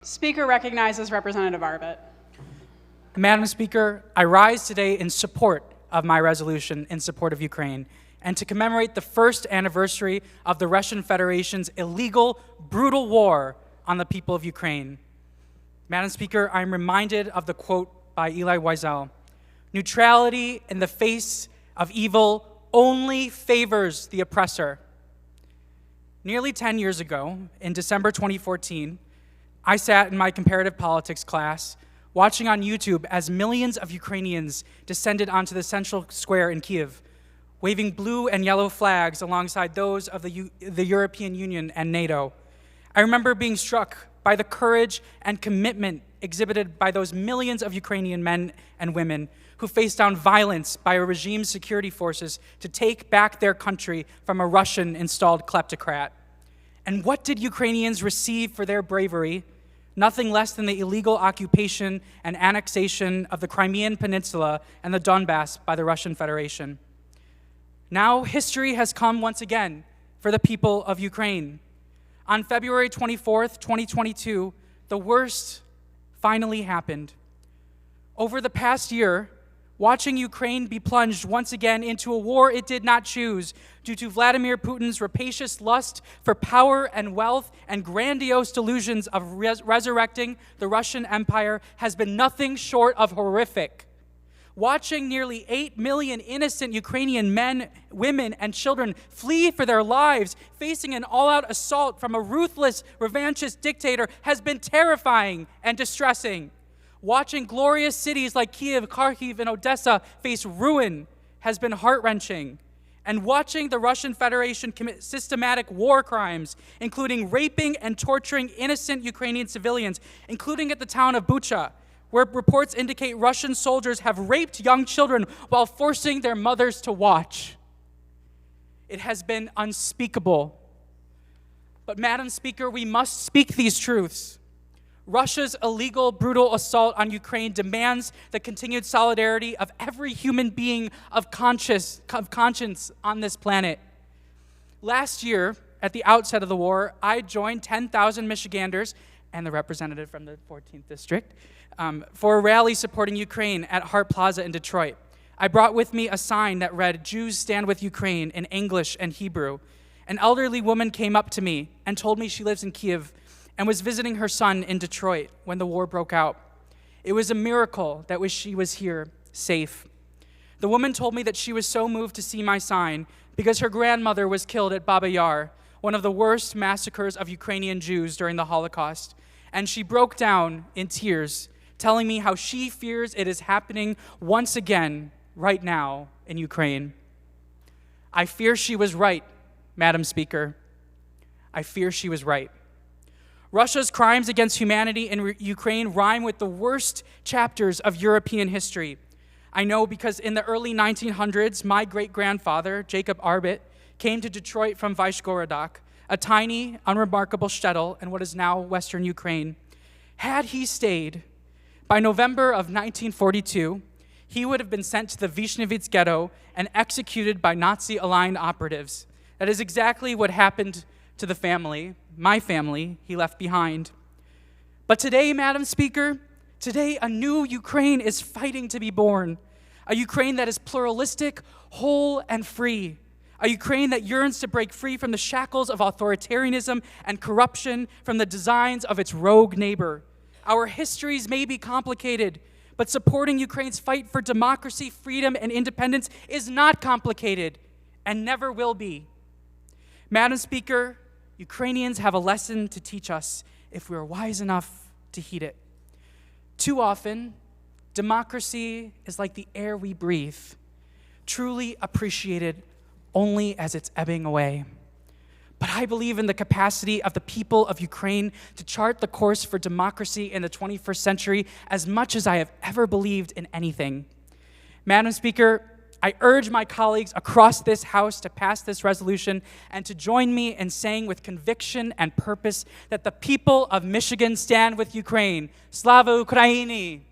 Speaker recognizes Representative Arbit. Madam Speaker, I rise today in support of my resolution in support of Ukraine and to commemorate the first anniversary of the Russian Federation's illegal, brutal war on the people of Ukraine. Madam Speaker, I'm reminded of the quote by Elie Wiesel: "Neutrality in the face of evil only favors the oppressor." Nearly 10 years ago, in December 2014, I sat in my comparative politics class watching on YouTube as millions of Ukrainians descended onto the central square in Kyiv, waving blue and yellow flags alongside those of the European Union and NATO. I remember being struck by the courage and commitment exhibited by those millions of Ukrainian men and women who faced down violence by a regime's security forces to take back their country from a Russian-installed kleptocrat. And what did Ukrainians receive for their bravery? Nothing less than the illegal occupation and annexation of the Crimean Peninsula and the Donbass by the Russian Federation. Now history has come once again for the people of Ukraine. On February 24th, 2022, the worst finally happened. Over the past year, watching Ukraine be plunged once again into a war it did not choose due to Vladimir Putin's rapacious lust for power and wealth and grandiose delusions of resurrecting the Russian Empire has been nothing short of horrific. Watching nearly 8 million innocent Ukrainian men, women, and children flee for their lives, facing an all-out assault from a ruthless, revanchist dictator has been terrifying and distressing. Watching glorious cities like Kyiv, Kharkiv, and Odessa face ruin has been heart-wrenching. And watching the Russian Federation commit systematic war crimes, including raping and torturing innocent Ukrainian civilians, including at the town of Bucha, where reports indicate Russian soldiers have raped young children while forcing their mothers to watch. It has been unspeakable. But Madam Speaker, we must speak these truths. Russia's illegal, brutal assault on Ukraine demands the continued solidarity of every human being of conscience on this planet. Last year, at the outset of the war, I joined 10,000 Michiganders and the representative from the 14th District for a rally supporting Ukraine at Hart Plaza in Detroit. I brought with me a sign that read, "Jews stand with Ukraine," in English and Hebrew. An elderly woman came up to me and told me she lives in Kyiv and was visiting her son in Detroit when the war broke out. It was a miracle that she was here, safe. The woman told me that she was so moved to see my sign because her grandmother was killed at Baba Yar, one of the worst massacres of Ukrainian Jews during the Holocaust, and she broke down in tears, telling me how she fears it is happening once again right now in Ukraine. I fear she was right, Madam Speaker. I fear she was right. Russia's crimes against humanity in Ukraine rhyme with the worst chapters of European history. I know because in the early 1900s, my great-grandfather, Jacob Arbit, came to Detroit from Vyshgorodak, a tiny, unremarkable shtetl in what is now Western Ukraine. Had he stayed, by November of 1942, he would have been sent to the Vishnevitz ghetto and executed by Nazi-aligned operatives. That is exactly what happened to the family, my family, he left behind. But today, Madam Speaker, today a new Ukraine is fighting to be born. A Ukraine that is pluralistic, whole, and free. A Ukraine that yearns to break free from the shackles of authoritarianism and corruption from the designs of its rogue neighbor. Our histories may be complicated, but supporting Ukraine's fight for democracy, freedom, and independence is not complicated and never will be. Madam Speaker, Ukrainians have a lesson to teach us if we are wise enough to heed it. Too often, democracy is like the air we breathe, truly appreciated only as it's ebbing away. But I believe in the capacity of the people of Ukraine to chart the course for democracy in the 21st century as much as I have ever believed in anything. Madam Speaker, I urge my colleagues across this House to pass this resolution and to join me in saying with conviction and purpose that the people of Michigan stand with Ukraine. Slava Ukraini!